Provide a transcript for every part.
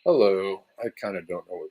Hello. I kind of don't know what.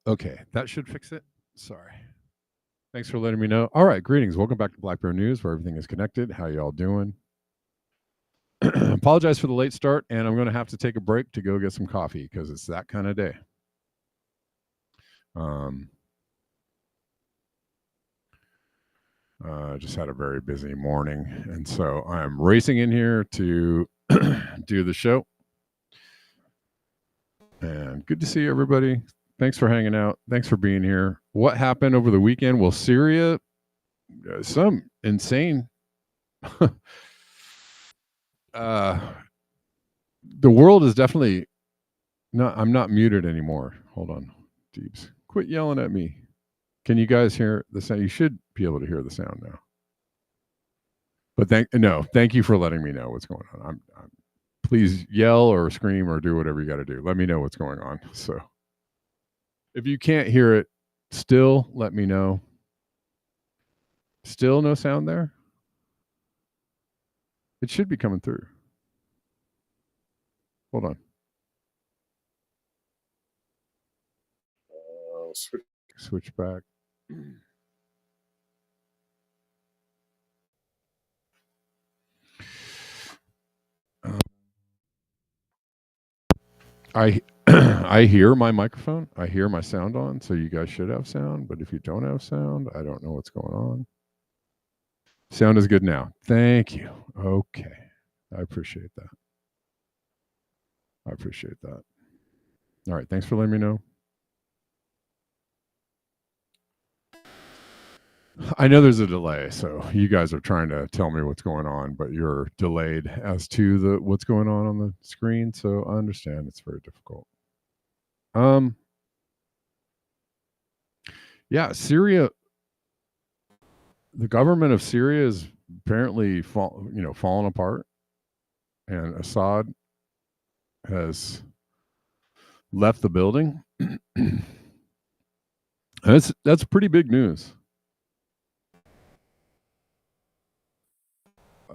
Okay, that should fix it. Sorry. Thanks for letting me know. All right, greetings. Welcome back to Black Bear News, where everything is connected. How y'all doing? Apologize for the late start, and I'm going to have to take a break to go get some coffee because it's that kind of day. Just had a very busy morning, and so I'm racing in here to do the show. And good to see everybody. Thanks for hanging out. Thanks for being here. What happened over the weekend? Well, Syria, some insane the world is definitely not. I'm not muted anymore. Hold on, Deeps. Quit yelling at me. Can you guys hear the sound? You should be able to hear the sound now. But thank you for letting me know what's going on. I'm please yell or scream or do whatever you got to do. Let me know what's going on. So if you can't hear it, still let me know. Still no sound there? It should be coming through. Hold on. Switch back. I I hear my microphone. I hear my sound on, so you guys should have sound. But if you don't have sound, I don't know what's going on. Sound is good now. Thank you. Okay. I appreciate that. I appreciate that. All right. Thanks for letting me know. I know there's a delay, so you guys are trying to tell me what's going on, but you're delayed as to the what's going on the screen. So I understand it's very difficult. Yeah, Syria. The government of Syria is apparently falling apart, and Assad has left the building. And that's pretty big news.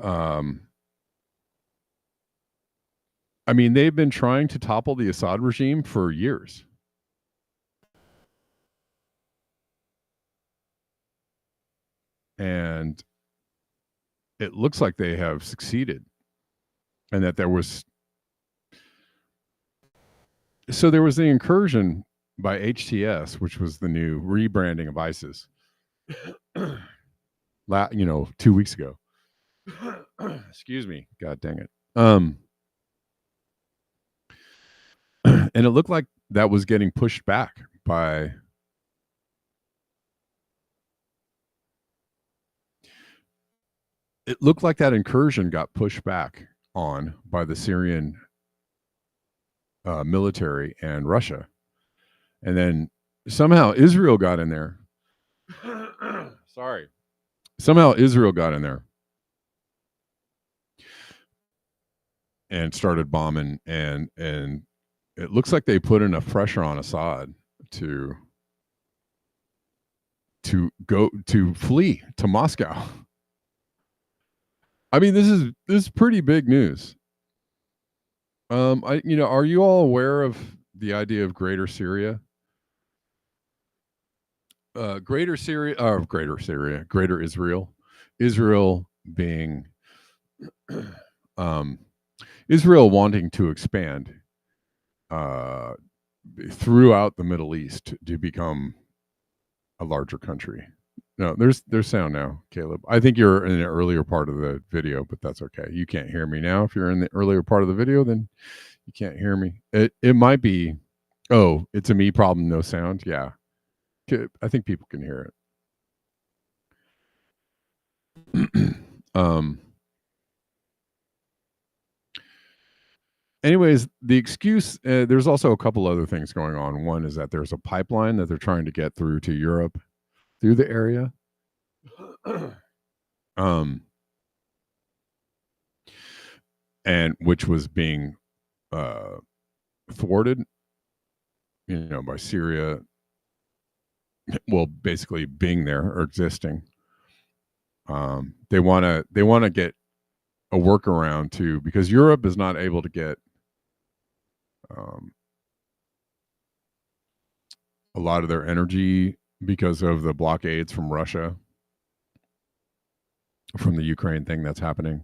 I mean, they've been trying to topple the Assad regime for years. And it looks like they have succeeded. And that there was the incursion by HTS, which was the new rebranding of ISIS, 2 weeks ago. Excuse me. God dang it. And it looked like that was getting pushed back by it looked like that incursion got pushed back on by the Syrian military and Russia. And then somehow Israel got in there. Sorry. Somehow Israel got in there and started bombing, and it looks like they put enough pressure on Assad to flee to Moscow. I mean, this is pretty big news. Are you all aware of the idea of Greater Syria? Greater Israel. Israel being Israel wanting to expand throughout the Middle East to become a larger country. No, there's sound now, Caleb. I think you're in the earlier part of the video, but that's okay. You can't hear me now. If you're in the earlier part of the video, then you can't hear me. It might be, it's a me problem, no sound. Yeah. I think people can hear it. Anyways, the excuse, there's also a couple other things going on. One is that there's a pipeline that they're trying to get through to Europe through the area. And which was being thwarted, by Syria. Well, basically being there or existing. They want to get a workaround too, because Europe is not able to get a lot of their energy because of the blockades from Russia, from the Ukraine thing that's happening.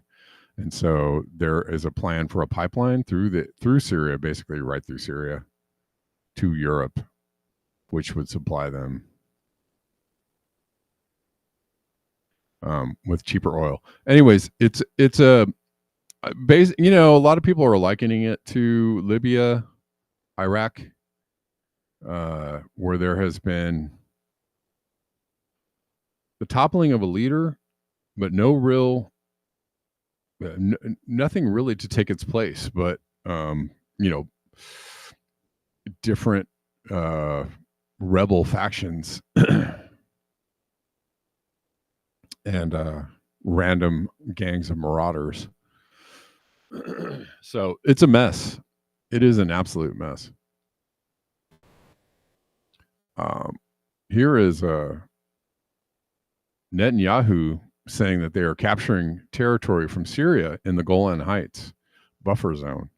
And so there is a plan for a pipeline through Syria, basically right through Syria to Europe, which would supply them with cheaper oil. Anyways, it's a base. A lot of people are likening it to Libya, Iraq, where there has been the toppling of a leader, but nothing really to take its place. But you know, different rebel factions and random gangs of marauders. So it's a mess. It is an absolute mess. Here is Netanyahu saying that they are capturing territory from Syria in the Golan Heights buffer zone.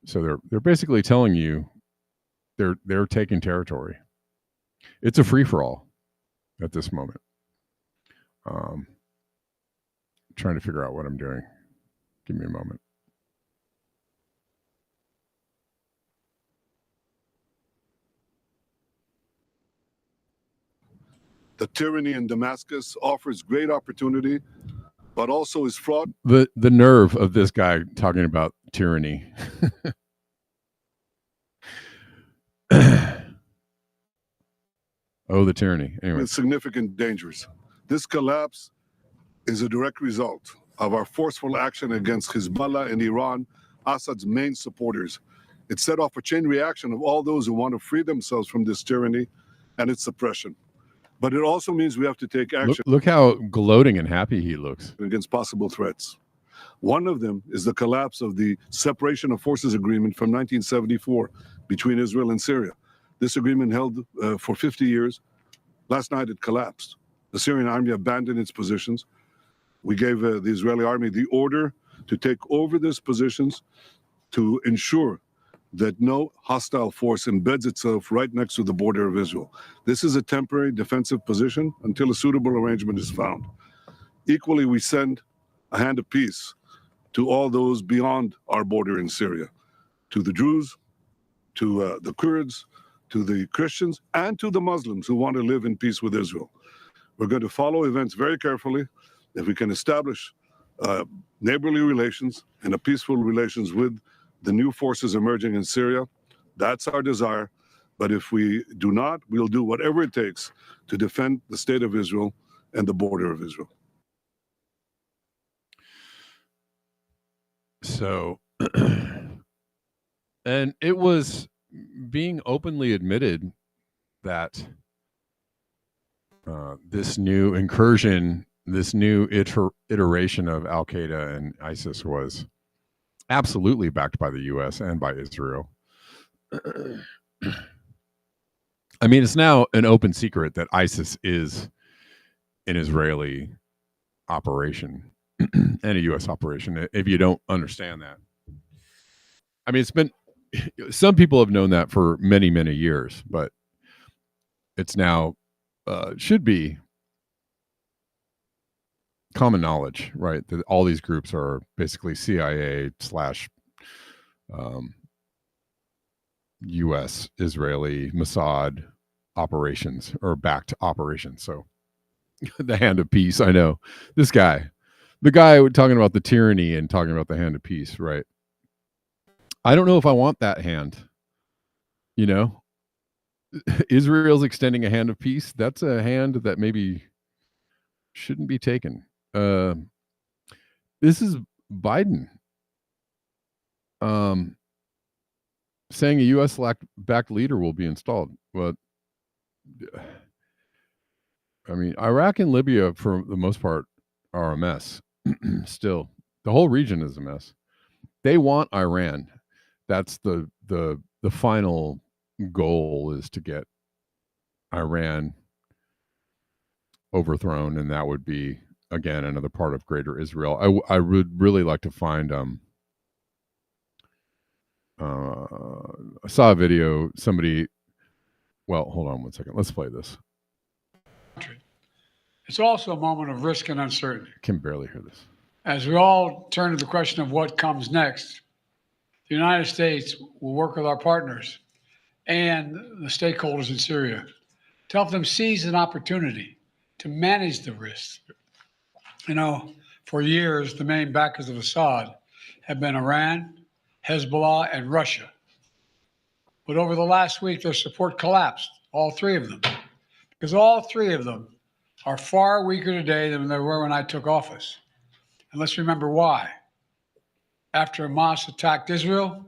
So they're basically telling you they're taking territory. It's a free for all at this moment. Trying to figure out what I'm doing. Give me a moment. The tyranny in Damascus offers great opportunity, but also is fraught. The nerve of this guy talking about tyranny. Oh, the tyranny. Anyway. With significant dangers. This collapse is a direct result of our forceful action against Hezbollah and Iran, Assad's main supporters. It set off a chain reaction of all those who want to free themselves from this tyranny and its suppression. But it also means we have to take action. Look how gloating and happy he looks. Against possible threats. One of them is the collapse of the Separation of Forces Agreement from 1974 between Israel and Syria. This agreement held for 50 years. Last night it collapsed. The Syrian army abandoned its positions. We gave the Israeli army the order to take over these positions to ensure that no hostile force embeds itself right next to the border of Israel. This is a temporary defensive position until a suitable arrangement is found. Equally, we send a hand of peace to all those beyond our border in Syria, to the Druze, to the Kurds, to the Christians, and to the Muslims who want to live in peace with Israel. We're going to follow events very carefully. If we can establish neighborly relations and a peaceful relations with the new forces emerging in Syria, that's our desire. But if we do not, we'll do whatever it takes to defend the state of Israel and the border of Israel. So, and it was being openly admitted that this new incursion, this new iteration of Al Qaeda and ISIS was absolutely backed by the U.S. and by Israel. I mean, it's now an open secret that ISIS is an Israeli operation and a U.S. operation. If you don't understand that, I mean, it's been, some people have known that for many, many years, but it's now should be common knowledge, right? That all these groups are basically CIA / U.S. Israeli Mossad operations or backed operations. So the hand of peace. I know this guy, the guy talking about the tyranny and talking about the hand of peace, right? I don't know if I want that hand. You know, Israel's extending a hand of peace. That's a hand that maybe shouldn't be taken. This is Biden saying a U.S. backed leader will be installed. Well, I mean, Iraq and Libya, for the most part, are a mess. Still, the whole region is a mess. They want Iran. That's the final goal, is to get Iran overthrown, and that would be, again, another part of Greater Israel. I would really like to find I saw a video, somebody, well, hold on one second. Let's play this. It's also a moment of risk and uncertainty. I can barely hear this. As we all turn to the question of what comes next, the United States will work with our partners and the stakeholders in Syria to help them seize an opportunity to manage the risks. You know, for years, the main backers of Assad have been Iran, Hezbollah, and Russia. But over the last week, their support collapsed, all three of them, because all three of them are far weaker today than they were when I took office. And let's remember why. after Hamas attacked Israel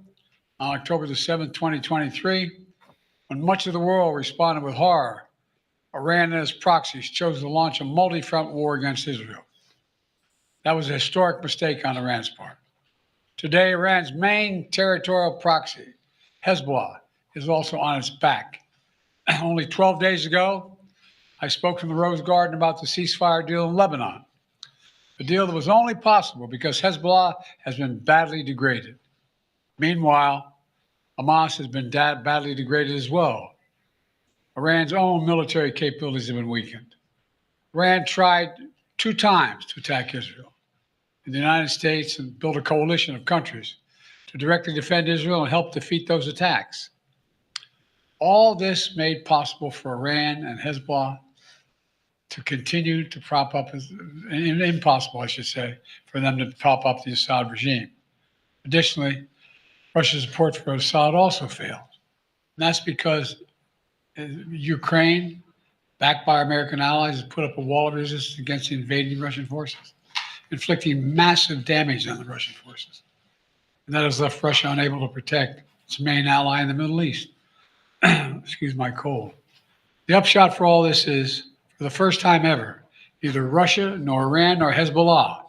on October the 7th, 2023, when much of the world responded with horror, Iran and its proxies chose to launch a multi-front war against Israel. That was a historic mistake on Iran's part. Today, Iran's main territorial proxy, Hezbollah, is also on its back. Only 12 days ago, I spoke from the Rose Garden about the ceasefire deal in Lebanon, a deal that was only possible because Hezbollah has been badly degraded. Meanwhile, Hamas has been badly degraded as well. Iran's own military capabilities have been weakened. Iran tried 2 times to attack Israel. The United States and built a coalition of countries to directly defend Israel and help defeat those attacks. All this made possible for Iran and Hezbollah to continue to prop up, impossible, I should say, for them to prop up the Assad regime. Additionally, Russia's support for Assad also failed. And that's because Ukraine, backed by our American allies, has put up a wall of resistance against the invading Russian forces, inflicting massive damage on the Russian forces. And that has left Russia unable to protect its main ally in the Middle East. Excuse my cold. The upshot for all this is, for the first time ever, neither Russia, nor Iran, nor Hezbollah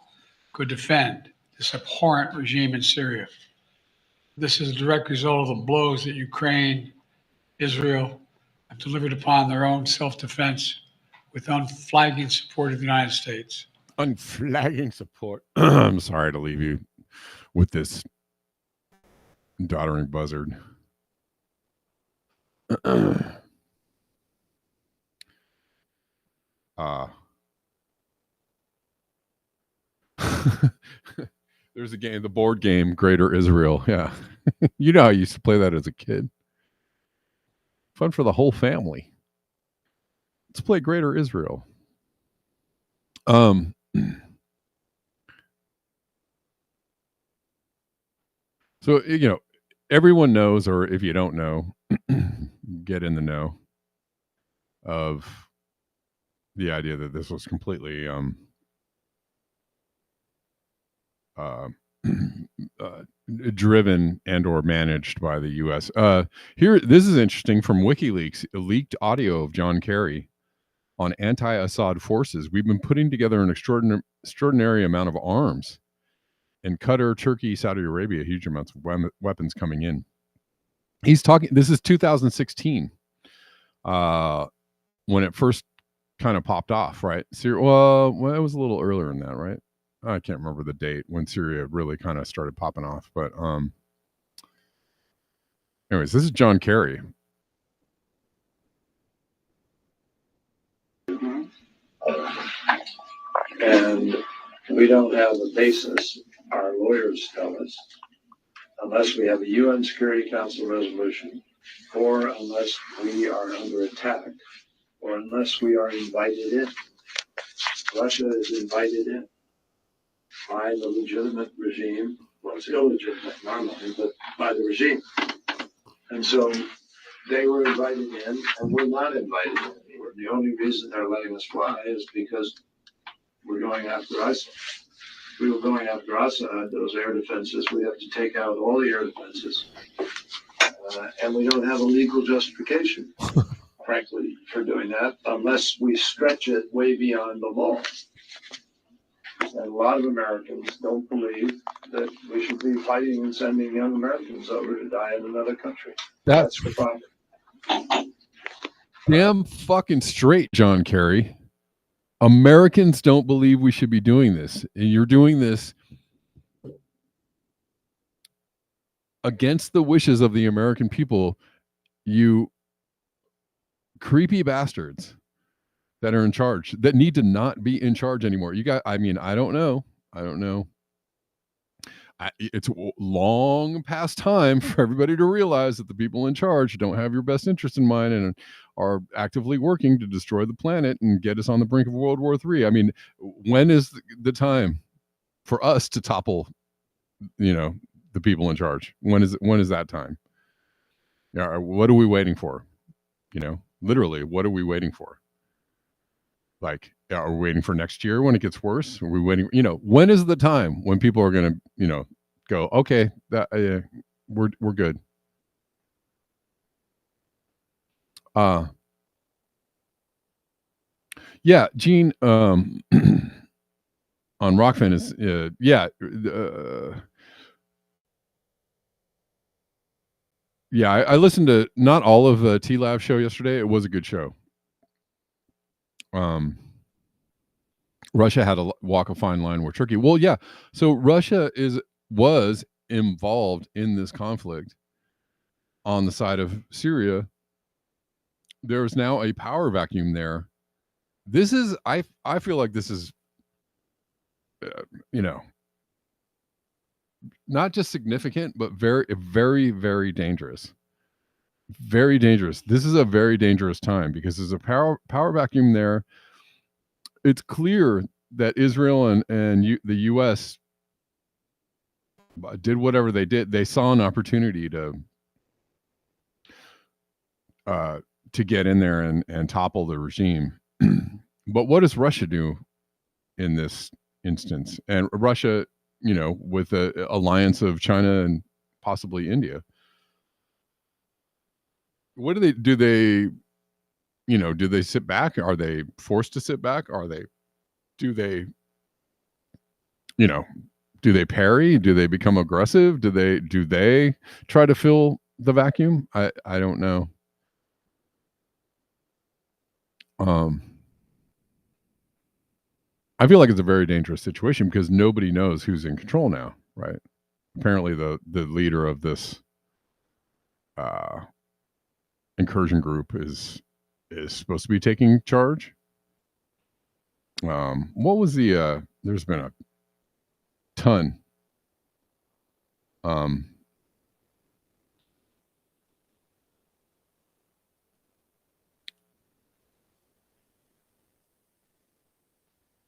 could defend this abhorrent regime in Syria. This is a direct result of the blows that Ukraine, Israel have delivered upon their own self-defense with unflagging support of the United States. Unflagging support. I'm sorry to leave you with this doddering buzzard. There's a game, the board game, Greater Israel. Yeah. You know, I used to play that as a kid. Fun for the whole family. Let's play Greater Israel. So, you know, everyone knows, or if you don't know, get in the know of the idea that this was completely driven and or managed by the U.S. Here, this is interesting from WikiLeaks, a leaked audio of John Kerry on anti-Assad forces. We've been putting together an extraordinary amount of arms. And Qatar, Turkey, Saudi Arabia, huge amounts of weapons coming in. He's talking, this is 2016, when it first kind of popped off, right? Well, it was a little earlier than that, right? I can't remember the date when Syria really kind of started popping off. But anyways, this is John Kerry. And we don't have a basis, our lawyers tell us, unless we have a UN Security Council resolution, or unless we are under attack, or unless we are invited in. Russia is invited in by the legitimate regime. Well, it's illegitimate normally, but by the regime. And so they were invited in, and we're not invited in. The only reason they're letting us fly is because we're going after ISIL. If we were going after Assad, those air defenses, we have to take out all the air defenses. And we don't have a legal justification, frankly, for doing that, unless we stretch it way beyond the law. And a lot of Americans don't believe that we should be fighting and sending young Americans over to die in another country. That's the problem. Damn fucking straight, John Kerry. Americans don't believe we should be doing this. And you're doing this against the wishes of the American people, you creepy bastards that are in charge, that need to not be in charge anymore. You got, I mean, I don't know. It's long past time for everybody to realize that the people in charge don't have your best interest in mind and are actively working to destroy the planet and get us on the brink of World War III. I mean, when is the time for us to topple, the people in charge? When is that time? Yeah, what are we waiting for? Literally, what are we waiting for? Like, are we waiting for next year when it gets worse? Are we waiting? When is the time when people are going to, go, okay, that we're good. Yeah, Gene, on Rockfin is I listened to not all of T Lab show yesterday. It was a good show. Russia had to walk a fine line with Turkey. Well, yeah. So Russia was involved in this conflict on the side of Syria. There is now a power vacuum there. This is I feel like this is not just significant, but very, very, very dangerous. Very dangerous. This is a very dangerous time because there's a power vacuum there. It's clear that Israel and the U.S. did whatever they did. They saw an opportunity to get in there and topple the regime. But what does Russia do in this instance? And Russia, with the alliance of China and possibly India. What do they do? Do they sit back? Are they forced to sit back? Do they parry? Do they become aggressive? Do they try to fill the vacuum? I don't know. I feel like it's a very dangerous situation because nobody knows who's in control now, right? Apparently the leader of this incursion group is supposed to be taking charge. What was there's been a ton.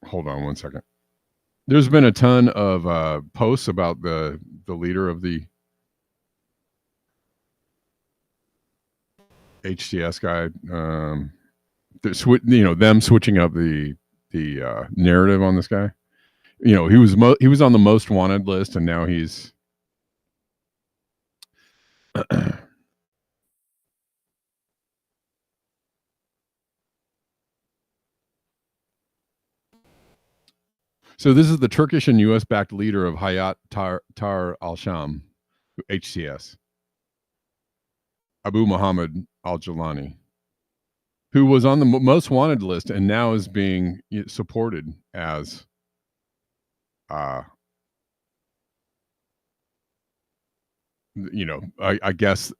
Hold on one second. There's been a ton of posts about the leader of the HTS guy. Them switching up the narrative on this guy. He was on the most wanted list, and now he's So this is the Turkish and U.S.-backed leader of Hayat Tahrir al-Sham, HTS, Abu Muhammad al-Jilani, who was on the most wanted list and now is being supported as I guess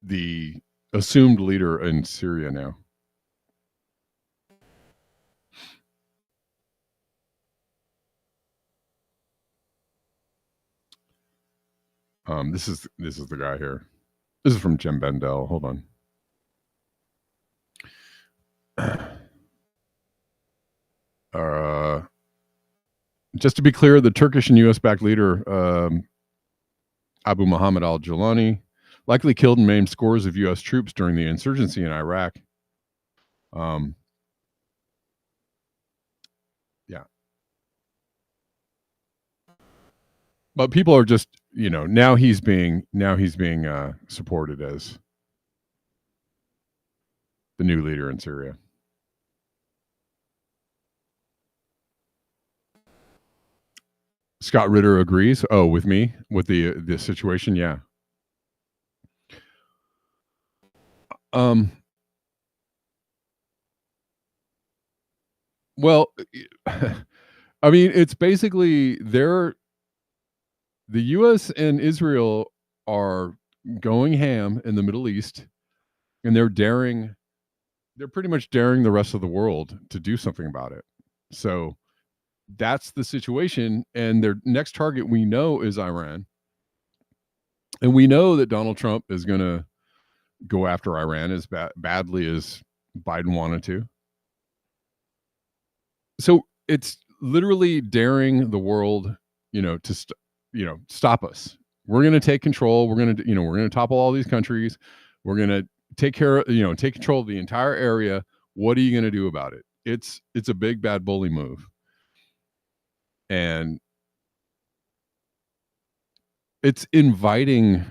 the assumed leader in Syria now. This is the guy here. This is from Jim Bendel. Hold on. Just to be clear, the Turkish and U.S.-backed leader Abu Muhammad al-Jilani likely killed and maimed scores of U.S. troops during the insurgency in Iraq. But people are just, now he's being supported as the new leader in Syria. Scott Ritter agrees. Oh, with me with the situation, yeah. Well, I mean, it's basically the U.S. and Israel are going ham in the Middle East, and they're pretty much daring the rest of the world to do something about it. So that's the situation, and their next target we know is Iran, and we know that Donald Trump is going to go after Iran as badly as Biden wanted to. So it's literally daring the world, to stop us. We're going to take control. We're going to topple all these countries. We're going to take control of the entire area. What are you going to do about it? It's a big bad bully move. And it's inviting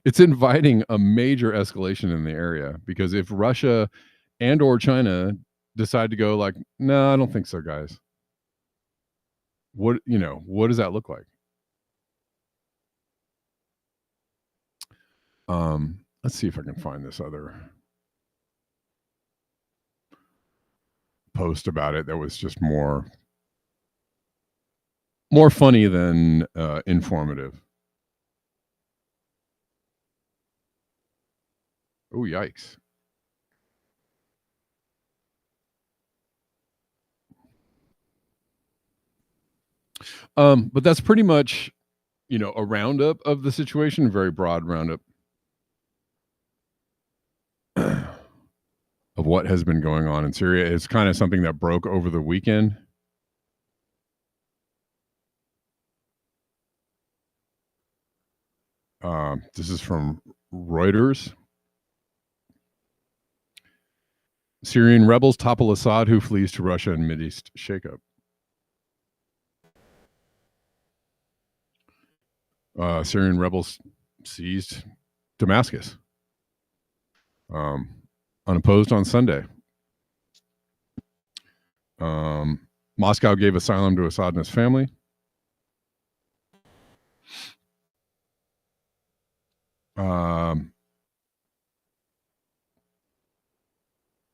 it's inviting a major escalation in the area, because if Russia and or China decide to go like, no, I don't think so, guys. What does that look like? Let's see if I can find this other post about it that was just more funny than informative. Oh, yikes. But that's pretty much, a roundup of the situation, very broad roundup of what has been going on in Syria. It's kind of something that broke over the weekend. This is from Reuters. Syrian rebels topple Assad, who flees to Russia in Mideast shakeup. Syrian rebels seized Damascus, unopposed on Sunday. Moscow gave asylum to Assad and his family.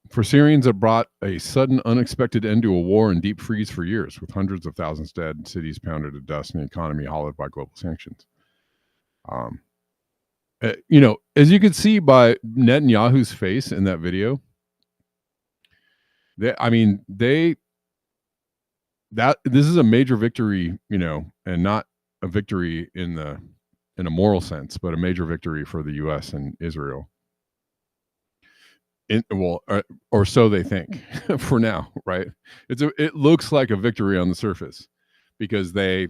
For Syrians, it brought a sudden, unexpected end to a war and deep freeze for years, with hundreds of thousands dead, cities pounded to dust, and the economy hollowed by global sanctions. As you can see by Netanyahu's face in that video, this is a major victory, and not a victory in a moral sense, but a major victory for the U.S. and Israel. Or so they think for now, right? It looks like a victory on the surface, because they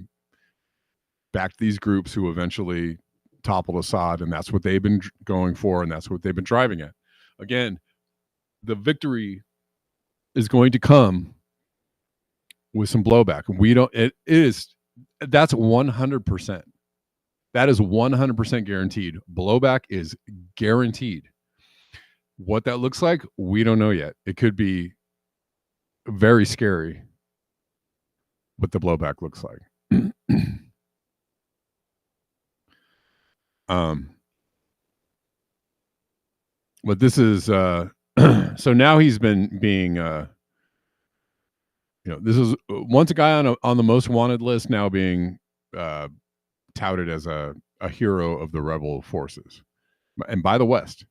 backed these groups who eventually toppled Assad, and that's what they've been going for, and that's what they've been driving at. Again, the victory is going to come with some blowback. That's 100%. That is 100% guaranteed. Blowback is guaranteed. What that looks like, we don't know yet. It could be very scary what the blowback looks like. But this is so now he's been being this is once a guy on the most wanted list, now being touted as a hero of the rebel forces, and by the West.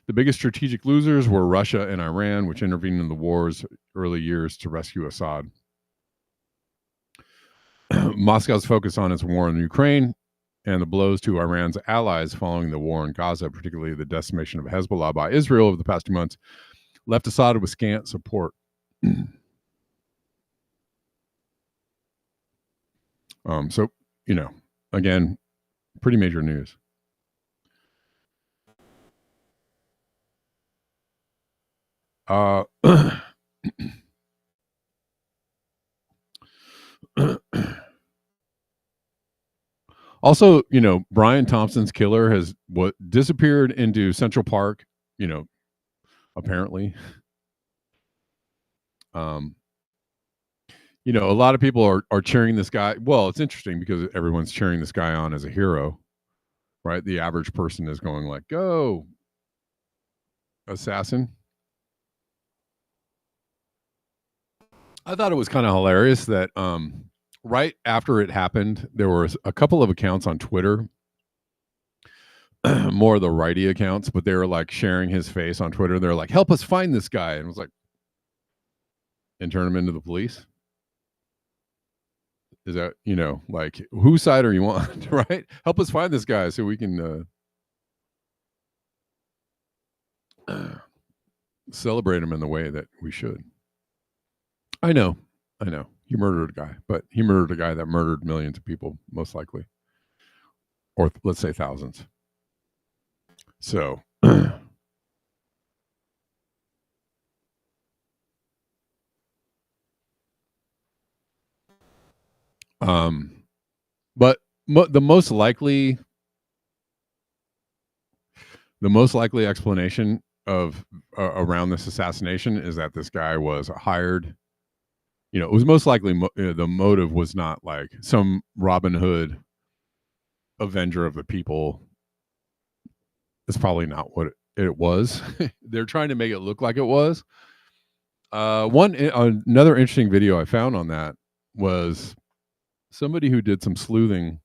The biggest strategic losers were Russia and Iran, which intervened in the war's early years to rescue Assad. Moscow's focus on its war in Ukraine and the blows to Iran's allies following the war in Gaza, particularly the decimation of Hezbollah by Israel over the past 2 months, left Assad with scant support. So, again, pretty major news. Also, Brian Thompson's killer has disappeared into Central Park, apparently. A lot of people are cheering this guy. Well, it's interesting because everyone's cheering this guy on as a hero, right? The average person is going like, go, assassin. I thought it was kind of hilarious that right after it happened, there were a couple of accounts on Twitter, more of the righty accounts, but they were like sharing his face on Twitter. They're like, help us find this guy. And it was like, and turn him into the police. Is that, like, whose side are you on, right? Help us find this guy so we can celebrate him in the way that we should. I know. He murdered a guy, but he murdered a guy that murdered millions of people, most likely. Or let's say thousands. So but the most likely explanation of around this assassination is that this guy was hired. It was most likely the motive was not like some Robin Hood avenger of the people. It's probably not what it was. They're trying to make it look like it was. Another interesting video I found on that was somebody who did some sleuthing.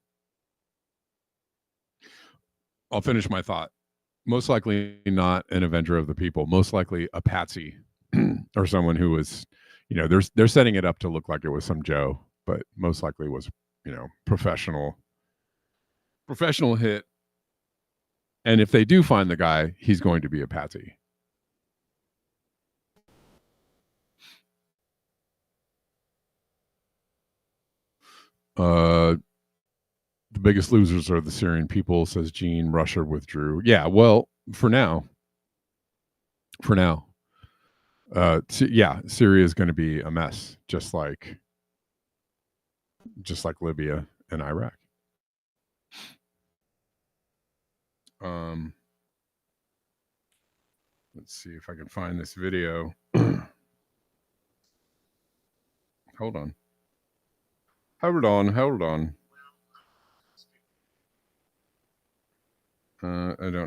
I'll finish my thought. Most likely not an avenger of the people. Most likely a patsy or someone who was, they're setting it up to look like it was some Joe, but most likely was, professional hit. And if they do find the guy, he's going to be a patsy. The biggest losers are the Syrian people, says Gene. Russia withdrew. Yeah, well, for now. Syria is going to be a mess, just like Libya and Iraq. Let's see if I can find this video. Hold on. I don't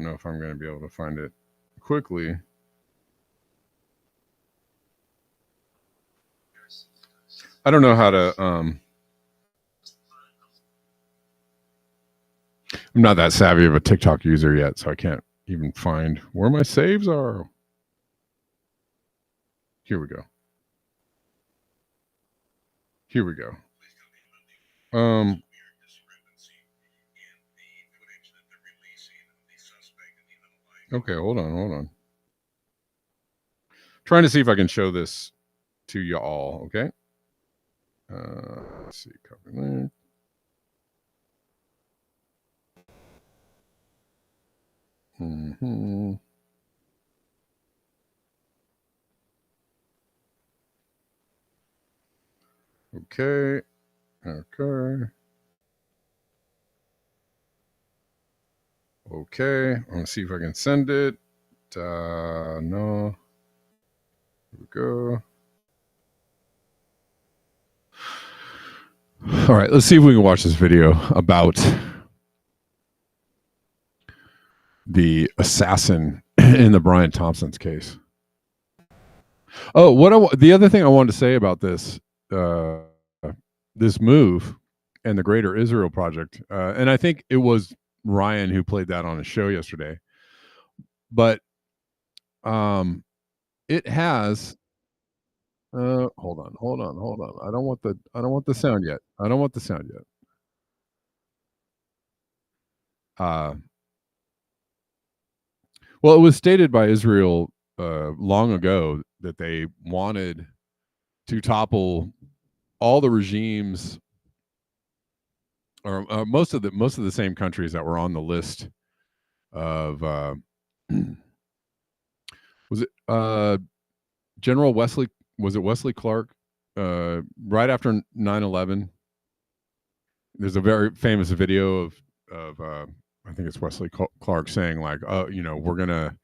know if I'm going to be able to find it quickly. I don't know how to. I'm not that savvy of a TikTok user yet, so I can't even find where my saves are. Here we go. Okay, hold on. Trying to see if I can show this to you all. Okay. Let's see. Copy link. Okay. I'm gonna see if I can send it. No. Here we go. All right, let's see if we can watch this video about the assassin in the Brian Thompson's case. Oh, the other thing I wanted to say about this this move and the Greater Israel Project, and I think it was Ryan who played that on a show yesterday, but it has. Hold on. I don't want the sound yet. Well, it was stated by Israel long ago that they wanted to topple all the regimes, or most of the same countries that were on the list of was it General Wesley? Was it Wesley Clark? Right after 9/11, there's a very famous video of I think it's Wesley Clark saying like, we're gonna,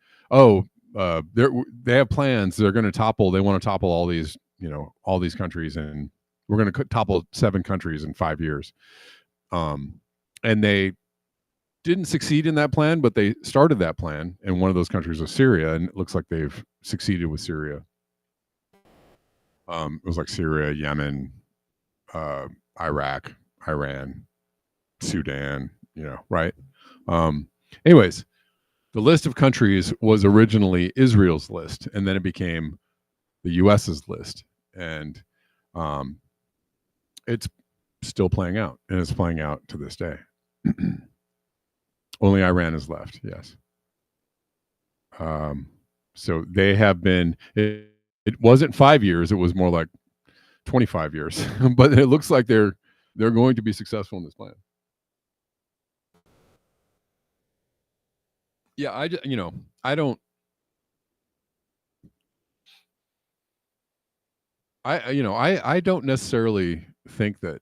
they have plans. They're gonna topple. They want to topple all these countries, and we're gonna topple 7 countries in 5 years. And they didn't succeed in that plan, but they started that plan, and one of those countries was Syria, and it looks like they've succeeded with Syria. It was like Syria, Yemen, Iraq, Iran, Sudan, right? Anyways, the list of countries was originally Israel's list, and then it became the US's list. And it's still playing out, and it's playing out to this day. Only Iran is left, yes. So they have been... It wasn't 5 years. It was more like 25 years. But it looks like they're going to be successful in this plan. Yeah, I don't. I don't necessarily think that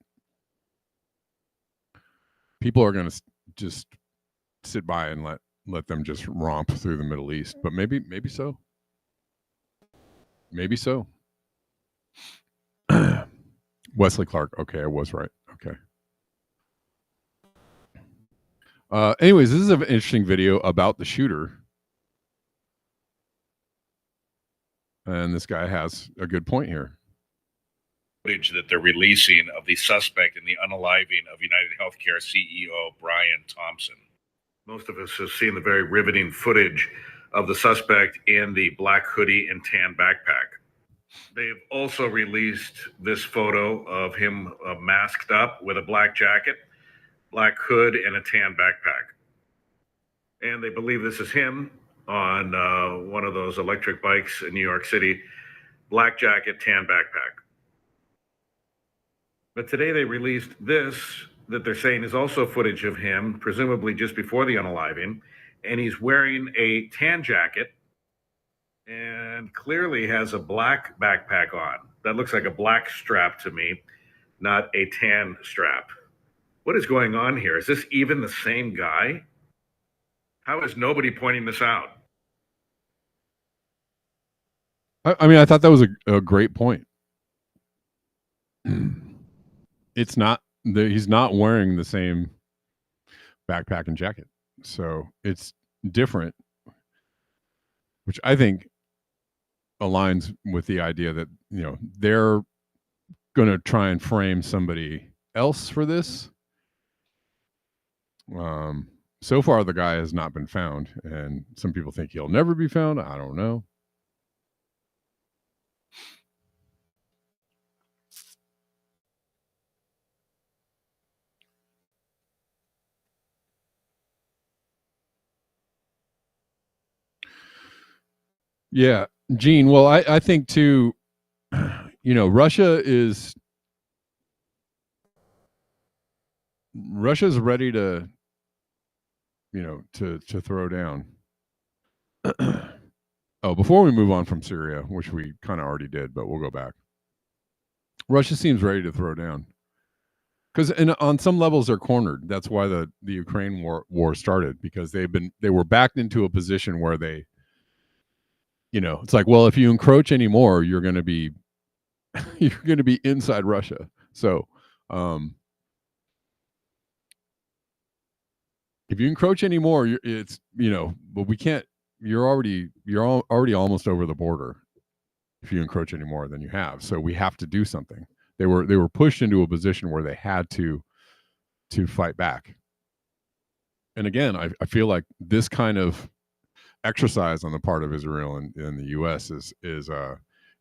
people are going to just sit by and let them just romp through the Middle East. But maybe so. Maybe so. Wesley Clark. Okay, I was right. Okay. Anyways, this is an interesting video about the shooter. And this guy has a good point here. Footage that they're releasing of the suspect in the unaliving of United Healthcare CEO Brian Thompson. Most of us have seen the very riveting footage of the suspect in the black hoodie and tan backpack. They've also released this photo of him masked up with a black jacket, black hood, and a tan backpack. And they believe this is him on one of those electric bikes in New York City, black jacket, tan backpack. But today they released this that they're saying is also footage of him, presumably just before the unaliving, and he's wearing a tan jacket and clearly has a black backpack on. That looks like a black strap to me, not a tan strap. What is going on here? Is this even the same guy? How is nobody pointing this out? I mean, I thought that was a great point. It's not he's not wearing the same backpack and jacket, so it's different, which I think aligns with the idea that they're going to try and frame somebody else for this. So far, the guy has not been found, and some people think he'll never be found. I don't know. Yeah, Gene. Well, I think too, Russia's ready to, to throw down. Oh, before we move on from Syria, which we kind of already did, but we'll go back. Russia seems ready to throw down because on some levels they're cornered. That's why the Ukraine war started, because they were backed into a position where they, it's like, well, if you encroach anymore, you're going to be inside Russia. So, if you encroach anymore, it's but we can't. You're already almost over the border. If you encroach any more than you have, so we have to do something. They were pushed into a position where they had to fight back. And again, I feel like this kind of exercise on the part of Israel and the U.S. is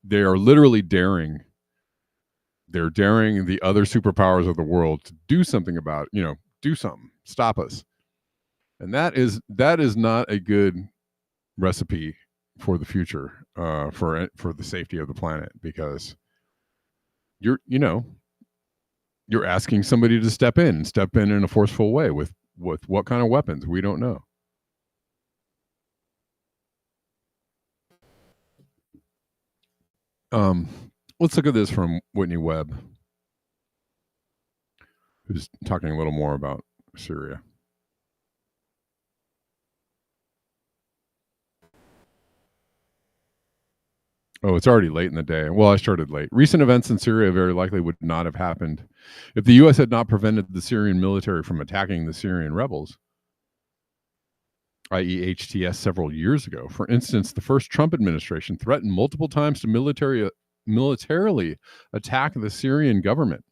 they are literally daring. They're daring the other superpowers of the world to do something about do something, stop us, and that is not a good recipe for the future, for the safety of the planet, because you're asking somebody to step in in a forceful way with what kind of weapons we don't know. Let's look at this from Whitney Webb, who's talking a little more about Syria. Oh, it's already late in the day. Well, I started late. Recent events in Syria very likely would not have happened if the U.S. had not prevented the Syrian military from attacking the Syrian rebels, i.e. HTS, several years ago. For instance, the first Trump administration threatened multiple times to militarily attack the Syrian government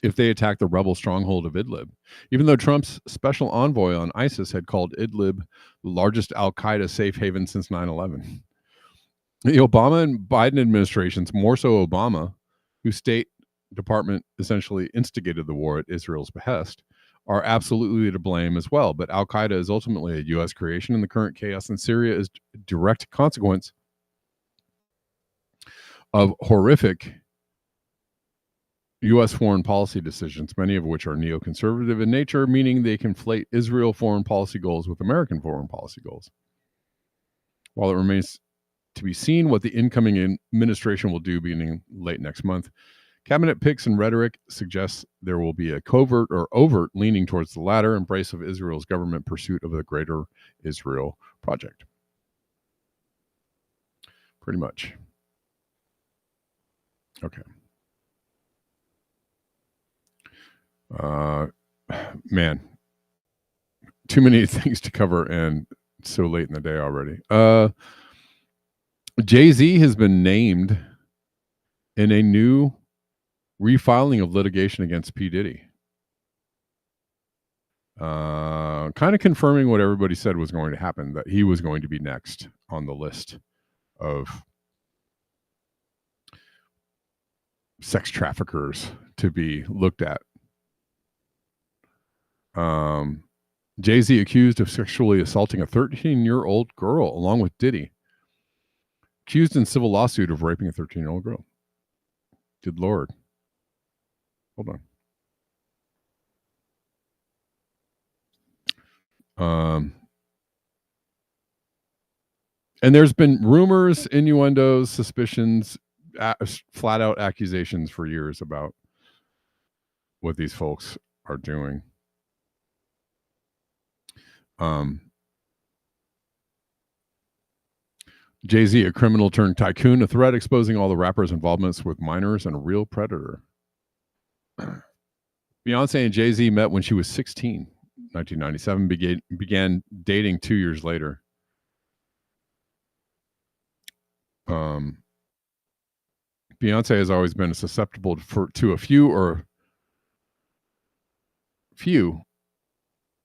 if they attacked the rebel stronghold of Idlib, even though Trump's special envoy on ISIS had called Idlib the largest al-Qaeda safe haven since 9/11. The Obama and Biden administrations, more so Obama, whose State Department essentially instigated the war at Israel's behest, are absolutely to blame as well. But al-Qaeda is ultimately a U.S. creation, and the current chaos in Syria is a direct consequence of horrific U.S. foreign policy decisions, many of which are neoconservative in nature, meaning they conflate Israel foreign policy goals with American foreign policy goals. While it remains to be seen what the incoming administration will do beginning late next month, cabinet picks and rhetoric suggests there will be a covert or overt leaning towards the latter embrace of Israel's government pursuit of the Greater Israel Project. Pretty much. Okay. Man, too many things to cover and so late in the day already. Jay-Z has been named in a new refiling of litigation against P. Diddy. Kind of confirming what everybody said was going to happen, that he was going to be next on the list of sex traffickers to be looked at. Jay-Z accused of sexually assaulting a 13-year-old girl along with Diddy. Accused in civil lawsuit of raping a 13-year-old girl. Good Lord. Hold on. And there's been rumors, innuendos, suspicions, flat out accusations for years about what these folks are doing. Jay-Z, a criminal turned tycoon, a threat exposing all the rappers' involvements with minors and a real predator. Beyonce and Jay-Z met when she was 16, 1997, began dating 2 years later. Beyonce has always been susceptible to a few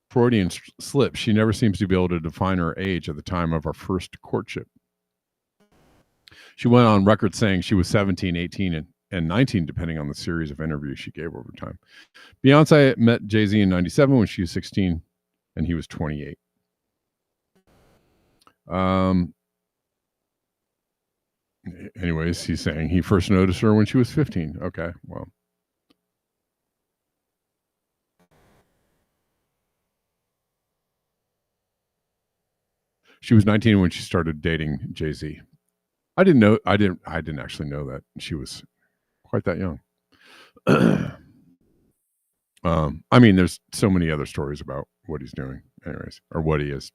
Freudian slips. She never seems to be able to define her age at the time of our first courtship. She went on record saying she was 17, 18, and 19, depending on the series of interviews she gave over time. Beyonce met Jay-Z in 97 when she was 16, and he was 28. Anyways, he's saying he first noticed her when she was 15. Okay, well. She was 19 when she started dating Jay-Z. I didn't actually know that she was quite that young. I mean, there's so many other stories about what he's doing, anyways, or what he has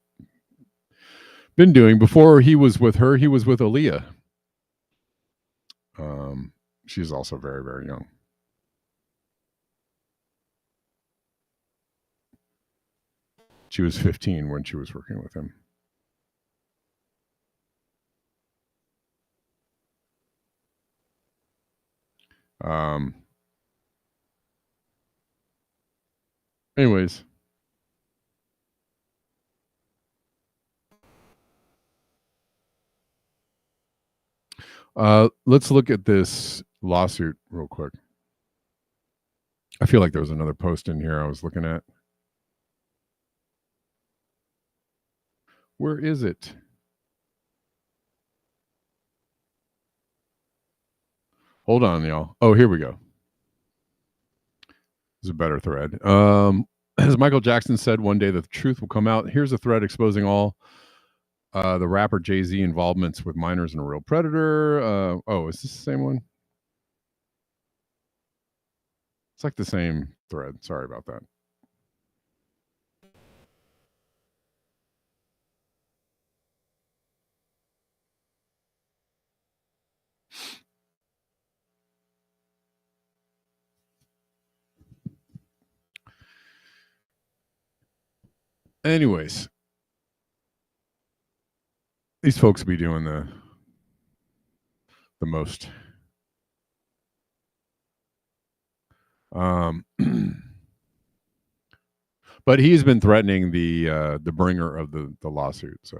been doing. Before he was with her, he was with Aaliyah. She's also very, very young. She was 15 when she was working with him. Anyways. Let's look at this lawsuit real quick. I feel like there was another post in here I was looking at. Where is it? Hold on, y'all. Oh, here we go. This is a better thread. As Michael Jackson said, one day the truth will come out. Here's a thread exposing all the rapper Jay-Z involvements with minors and a real predator. Oh, is this the same one? It's like the same thread. Sorry about that. Anyways, these folks be doing the most. But he's been threatening the bringer of the lawsuit. So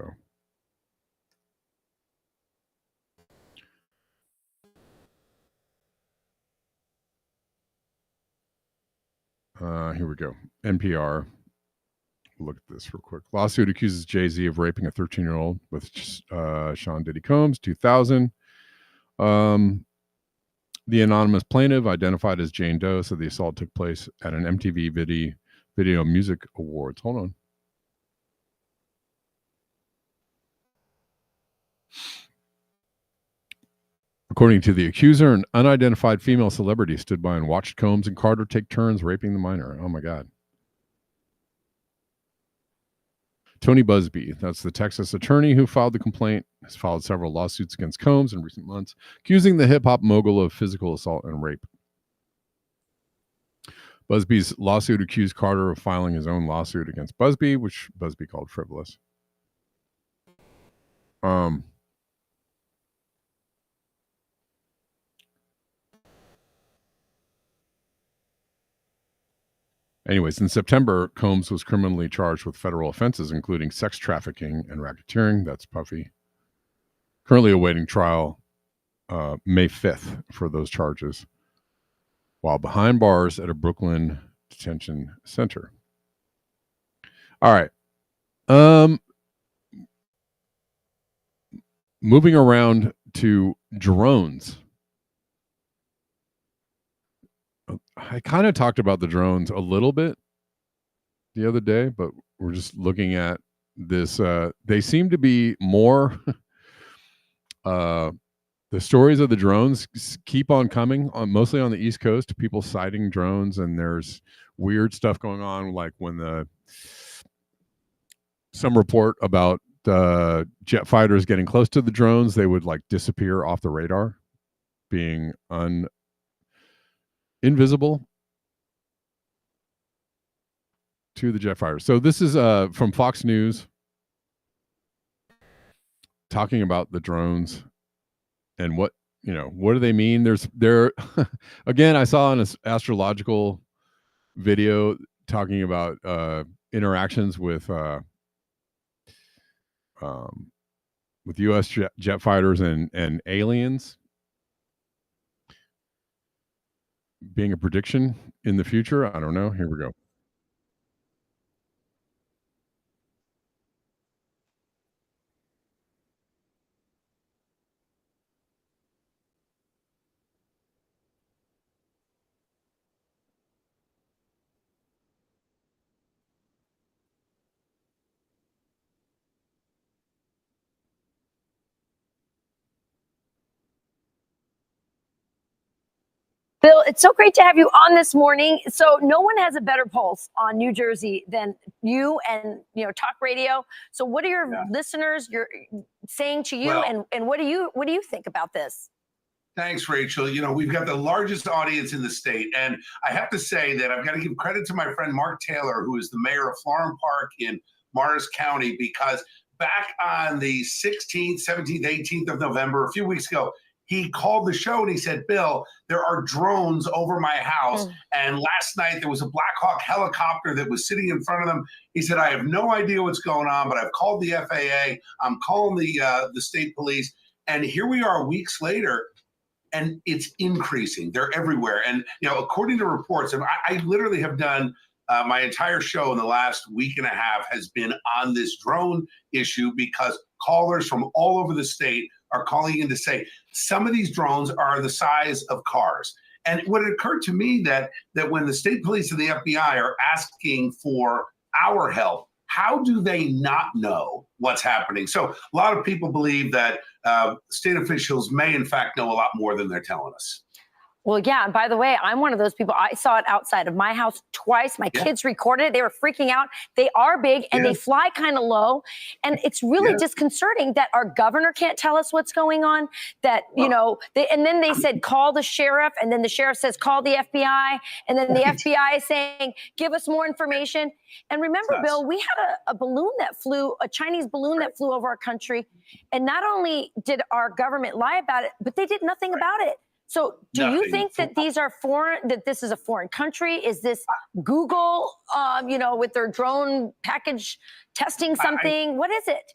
here we go. NPR. Look at this real quick. Lawsuit accuses Jay-Z of raping a 13-year-old with Sean Diddy Combs, 2000. The anonymous plaintiff, identified as Jane Doe, said the assault took place at an MTV Video Music Awards. Hold on. According to the accuser, an unidentified female celebrity stood by and watched Combs and Carter take turns raping the minor. Oh, my God. Tony Busby, that's the Texas attorney who filed the complaint, has filed several lawsuits against Combs in recent months, accusing the hip-hop mogul of physical assault and rape. Busby's lawsuit accused Carter of filing his own lawsuit against Busby, which Busby called frivolous. Anyways, in September, Combs was criminally charged with federal offenses, including sex trafficking and racketeering. That's Puffy. Currently awaiting trial May 5th for those charges, while behind bars at a Brooklyn detention center. All right. Moving around to drones. I kind of talked about the drones a little bit the other day, but we're just looking at this. They seem to be more, the stories of the drones keep on coming, mostly on the East Coast, people sighting drones, and there's weird stuff going on, like when some report about jet fighters getting close to the drones, they would like disappear off the radar, being invisible to the jet fighters. So this is from Fox News talking about the drones and what do they mean. There again, I saw an astrological video talking about interactions with U.S. jet fighters and aliens being a prediction in the future. I don't know. Here we go. Bill, it's so great to have you on this morning. So no one has a better pulse on New Jersey than you and talk radio. So what are your listeners saying to you, and what do you think about this? Thanks, Rachel. We've got the largest audience in the state, and I have to say that I've got to give credit to my friend Mark Taylor, who is the mayor of Florham Park in Morris County, because back on the 16th, 17th, 18th of November, a few weeks ago, he called the show and he said, Bill, there are drones over my house. And last night there was a Black Hawk helicopter that was sitting in front of them. He said, I have no idea what's going on, but I've called the FAA. I'm calling the state police. And here we are weeks later, and it's increasing. They're everywhere. And, according to reports, and I literally have done my entire show in the last week and a half has been on this drone issue, because callers from all over the state are calling in to say some of these drones are the size of cars. And what occurred to me that when the state police and the FBI are asking for our help, how do they not know what's happening? So a lot of people believe that state officials may in fact know a lot more than they're telling us. Well, yeah. And by the way, I'm one of those people. I saw it outside of my house twice. My kids recorded it. They were freaking out. They are big and they fly kind of low. And it's really disconcerting that our governor can't tell us what's going on. That, and then they said, call the sheriff. And then the sheriff says, call the FBI. And then the FBI is saying, give us more information. And remember, Bill, we had a balloon that flew, a Chinese balloon that flew over our country. And not only did our government lie about it, but they did nothing about it. So do you think that these are foreign, that this is a foreign country? Is this Google, with their drone package testing something? What is it?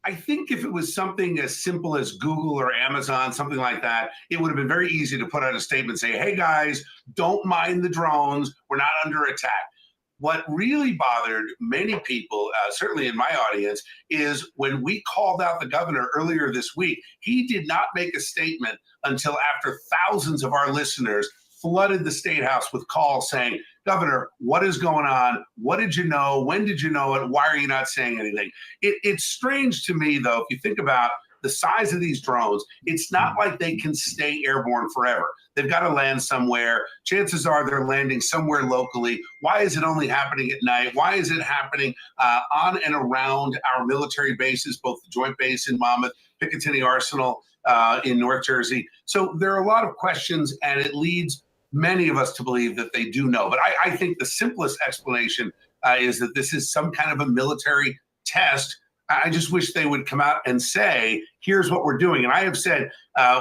I think if it was something as simple as Google or Amazon, something like that, it would have been very easy to put out a statement, say, hey guys, don't mind the drones. We're not under attack. What really bothered many people, certainly in my audience, is when we called out the governor earlier this week, he did not make a statement until after thousands of our listeners flooded the State House with calls saying, Governor, what is going on? What did you know? When did you know it? Why are you not saying anything? It's strange to me, though, if you think about the size of these drones, it's not like they can stay airborne forever. They've got to land somewhere. Chances are they're landing somewhere locally. Why is it only happening at night? Why is it happening on and around our military bases, both the Joint Base in Monmouth, Picatinny Arsenal in North Jersey? So there are a lot of questions, and it leads many of us to believe that they do know. But I think the simplest explanation is that this is some kind of a military test. I just wish they would come out and say, here's what we're doing. And I have said,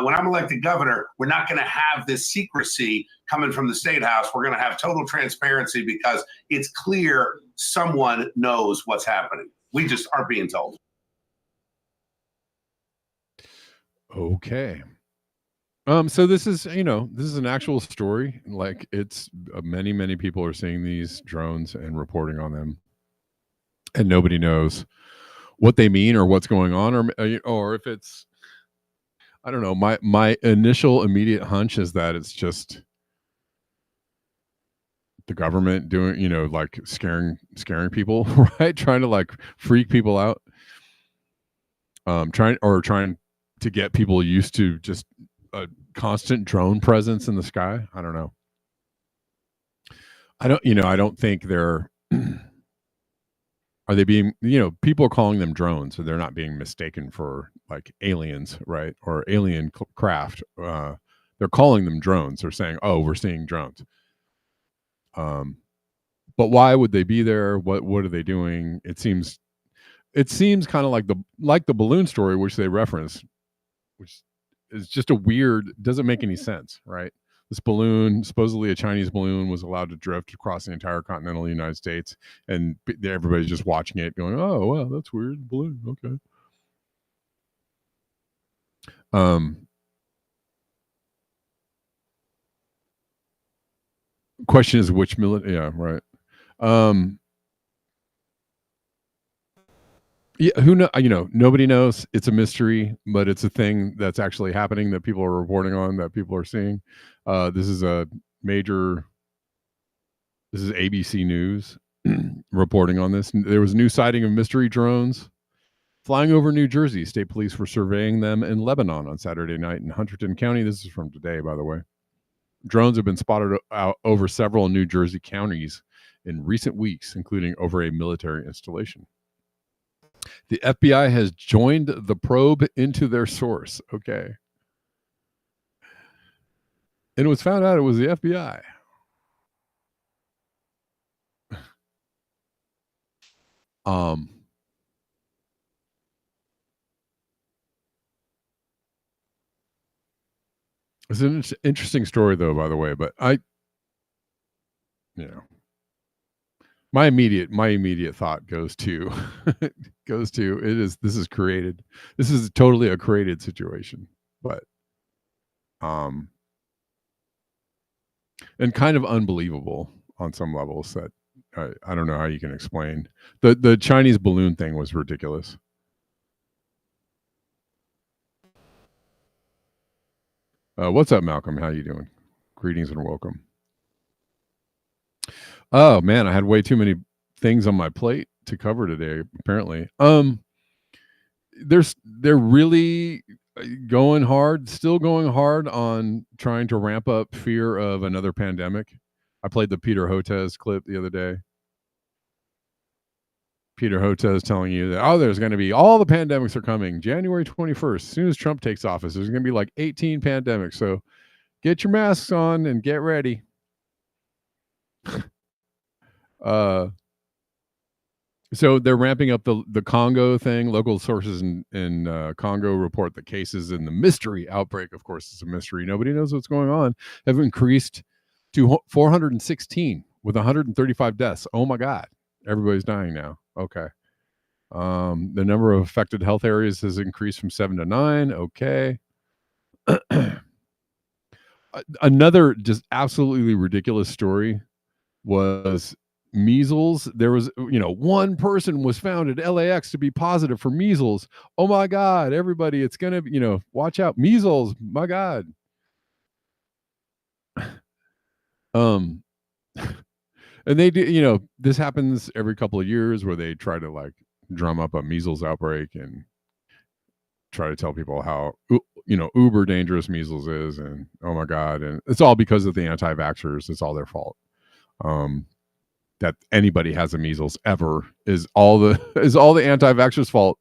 when I'm elected governor, we're not going to have this secrecy coming from the State House. We're going to have total transparency because it's clear someone knows what's happening. We just aren't being told. Okay. So this is, this is an actual story. Like, it's many people are seeing these drones and reporting on them, and nobody knows what they mean or what's going on, or if it's, I don't know. My initial immediate hunch is that it's just the government doing, like scaring people, right? Trying to like freak people out. Trying to get people used to just a constant drone presence in the sky. I don't know. I don't think they're are they being, people are calling them drones, so they're not being mistaken for like aliens, right? Or alien craft. They're calling them drones. They're saying, oh, we're seeing drones. But why would they be there? What are they doing? It seems kind of like the balloon story, which they reference, which is just doesn't make any sense, right? This balloon, supposedly a Chinese balloon, was allowed to drift across the entire continental United States, and everybody's just watching it going, oh, well, that's weird. Balloon. Okay. Question is which military? Yeah, right. Yeah, who know? Nobody knows. It's a mystery, but it's a thing that's actually happening that people are reporting on, that people are seeing. This is ABC News reporting on this. There was a new sighting of mystery drones flying over New Jersey. State police were surveying them in Lebanon on Saturday night in Hunterdon County. This is from today, by the way. Drones have been spotted out over several New Jersey counties in recent weeks, including over a military installation. The FBI has joined the probe into their source. Okay. And it was found out it was the FBI. It's an interesting story, though, by the way, but my immediate thought goes to this is created. This is totally a created situation, but and kind of unbelievable on some levels that I don't know how you can explain. The Chinese balloon thing was ridiculous. What's up, Malcolm? How you doing? Greetings and welcome. Oh man, I had way too many things on my plate to cover today, apparently. They're really still going hard on trying to ramp up fear of another pandemic. I played the Peter Hotez clip the other day. Peter Hotez telling you that, there's going to be, all the pandemics are coming January 21st. As soon as Trump takes office, there's going to be like 18 pandemics. So get your masks on and get ready. So they're ramping up the Congo thing. Local sources in Congo report that cases in the mystery outbreak, of course, it's a mystery, nobody knows what's going on, have increased to 416 with 135 deaths. Oh my God. Everybody's dying now. Okay. The number of affected health areas has increased from 7 to 9. Okay. Another just absolutely ridiculous story was measles. There was, one person was found at LAX to be positive for measles. Oh my God, everybody, it's going to, watch out. Measles, my God. And they do, this happens every couple of years where they try to like drum up a measles outbreak and try to tell people how, uber dangerous measles is. And oh my God. And it's all because of the anti-vaxxers. It's all their fault. That anybody has a measles ever is all the anti-vaxxers' fault.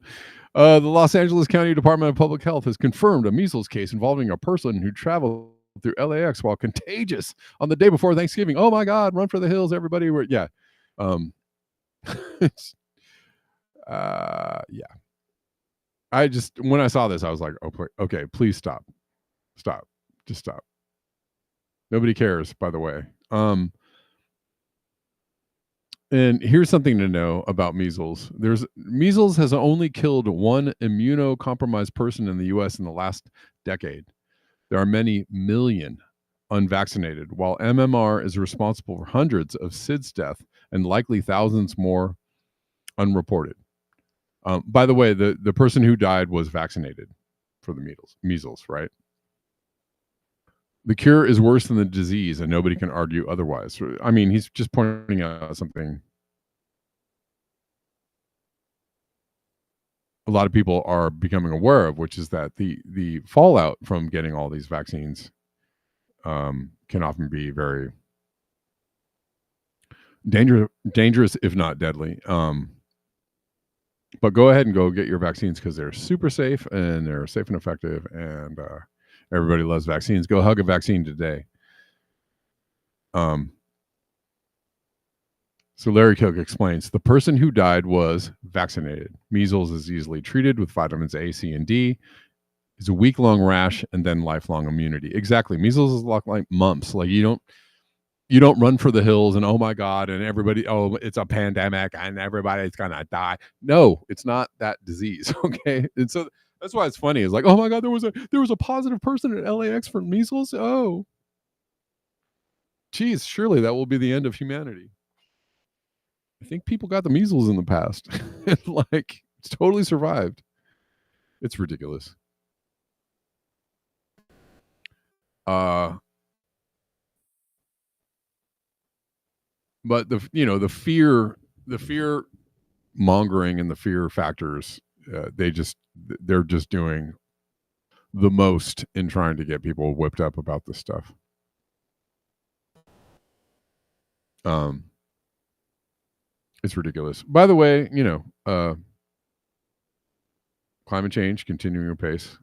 The Los Angeles County Department of Public Health has confirmed a measles case involving a person who traveled through LAX while contagious on the day before Thanksgiving. Oh my God, run for the hills, everybody. Yeah. Yeah. I just, when I saw this, I was like, oh, okay, please stop. Just stop. Nobody cares, by the way. And here's something to know about measles. Measles has only killed one immunocompromised person in the U.S. in the last decade. There are many million unvaccinated, while MMR is responsible for hundreds of SIDS deaths and likely thousands more unreported. By the way, the person who died was vaccinated for the measles, right? The cure is worse than the disease, and nobody can argue otherwise. I mean, he's just pointing out something a lot of people are becoming aware of, which is that the fallout from getting all these vaccines can often be very dangerous, if not deadly. But go ahead and go get your vaccines because they're super safe and they're safe and effective, and everybody loves vaccines. Go hug a vaccine today. So Larry Koch explains, the person who died was vaccinated. Measles is easily treated with vitamins A, C, and D. It's a week-long rash and then lifelong immunity. Exactly. Measles is like mumps. Like you don't run for the hills and oh my God, and everybody, oh, it's a pandemic and everybody's gonna die. No, it's not that disease. Okay. And so that's why it's funny. It's like, oh my God, there was a positive person at LAX for measles. Oh, geez, surely that will be the end of humanity. I think people got the measles in the past and like it's totally survived. It's ridiculous. But the fear mongering and the fear factors, they're just doing the most in trying to get people whipped up about this stuff. It's ridiculous. By the way, climate change continuing apace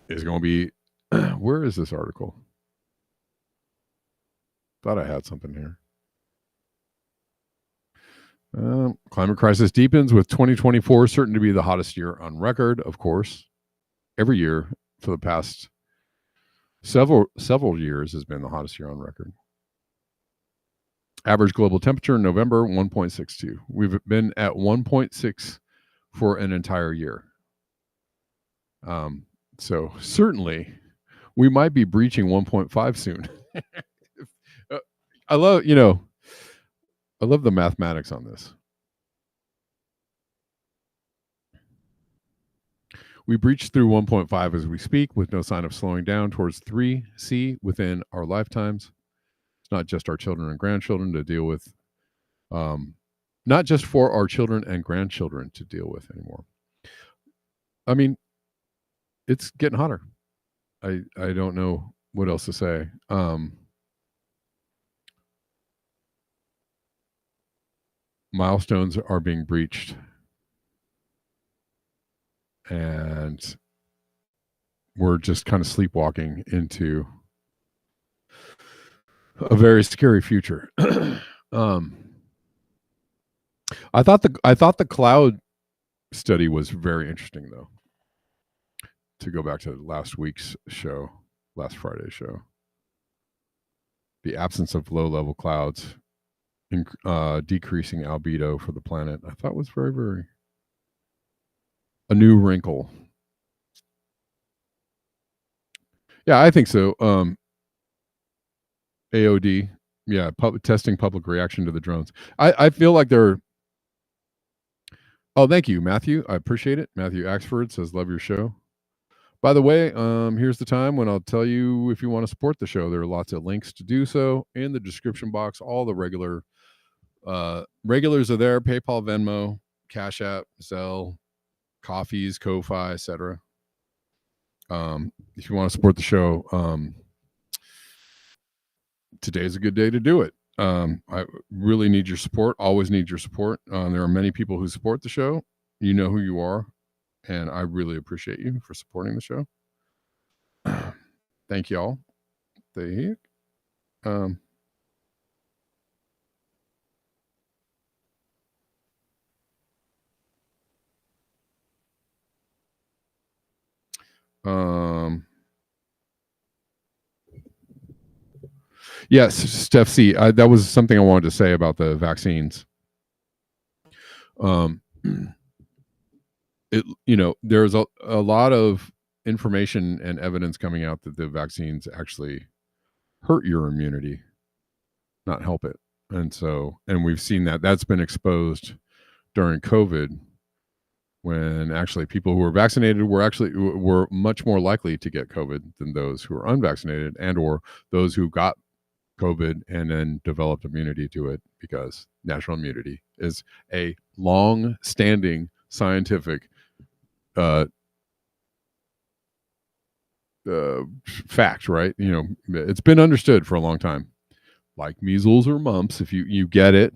is going to be. Where is this article? Thought I had something here. Climate crisis deepens with 2024 certain to be the hottest year on record. Of course, every year for the past several years has been the hottest year on record. Average global temperature in November, 1.62. We've been at 1.6 for an entire year. So certainly we might be breaching 1.5 soon. I love the mathematics on this. We breached through 1.5 as we speak with no sign of slowing down towards 3C within our lifetimes. It's not just our children and grandchildren to deal with, not just for our children and grandchildren to deal with anymore. I mean, it's getting hotter. I don't know what else to say. Milestones are being breached. And we're just kind of sleepwalking into a very scary future. I thought the cloud study was very interesting, though. To go back to last Friday's show, the absence of low-level clouds, decreasing albedo for the planet, I thought was very, very a new wrinkle. Yeah, I think so. AOD. Yeah, testing public reaction to the drones. I feel like they're. Oh, thank you, Matthew. I appreciate it. Matthew Axford says, "Love your show." By the way, here's the time when I'll tell you if you want to support the show. There are lots of links to do so in the description box. All the regulars are there: PayPal, Venmo, Cash App, Zelle, Coffees, Ko-Fi, etc. If you want to support the show, today's a good day to do it. I really need your support. Always need your support. There are many people who support the show. You know who you are, and I really appreciate you for supporting the show. Thank y'all. Yes, Steph C. That was something I wanted to say about the vaccines. There's a lot of information and evidence coming out that the vaccines actually hurt your immunity, not help it. And we've seen that's been exposed during COVID, when actually people who were vaccinated were much more likely to get COVID than those who were unvaccinated, and or those who got COVID and then developed immunity to it, because natural immunity is a long-standing scientific fact, right? It's been understood for a long time. Like measles or mumps, if you get it,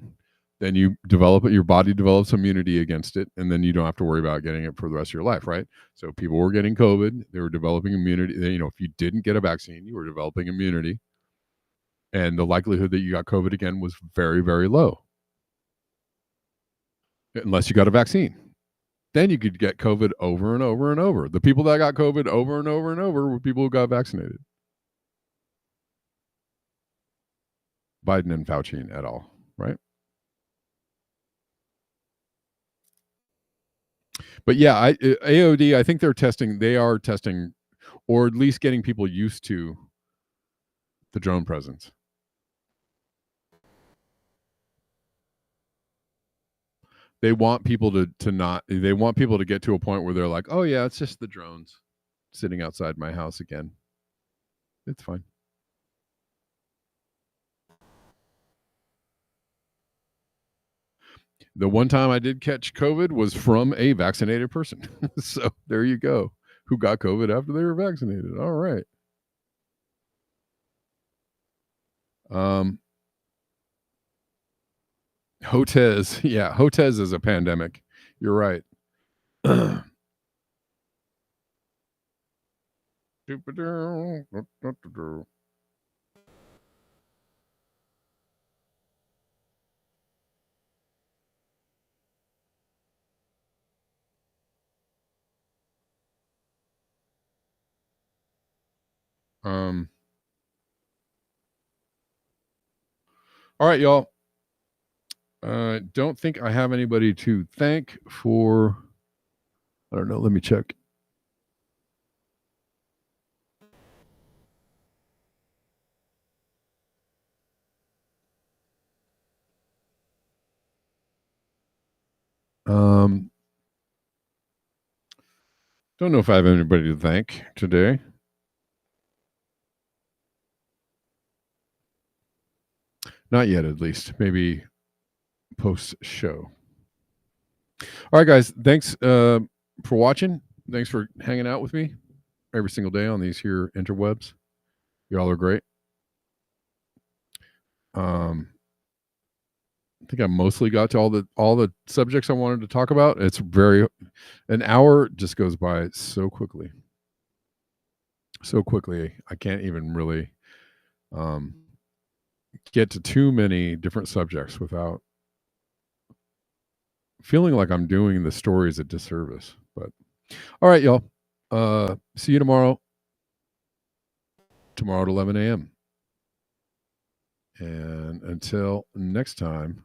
then you develop it, your body develops immunity against it, and then you don't have to worry about getting it for the rest of your life, right? So people were getting COVID, they were developing immunity. If you didn't get a vaccine, you were developing immunity, and the likelihood that you got COVID again was very, very low, unless you got a vaccine. Then you could get COVID over and over and over. The people that got COVID over and over and over were people who got vaccinated. Biden and Fauci et al., right? But yeah, AOD, I think they are testing, or at least getting people used to the drone presence. They want people they want people to get to a point where they're like, oh yeah, it's just the drones sitting outside my house again. It's fine. The one time I did catch COVID was from a vaccinated person. So there you go. Who got COVID after they were vaccinated. All right. Hotez. Yeah, Hotez is a pandemic. You're right. All right, y'all. Don't think I have anybody to thank for. I don't know. Let me check. Don't know if I have anybody to thank today. Not yet, at least. Maybe post show. All right, guys. Thanks for watching. Thanks for hanging out with me every single day on these here interwebs. Y'all are great. I think I mostly got to all the subjects I wanted to talk about. An hour just goes by so quickly. So quickly, I can't even really get to too many different subjects without feeling like I'm doing the stories a disservice. But all right, y'all. See you tomorrow. Tomorrow at 11 a.m. And until next time.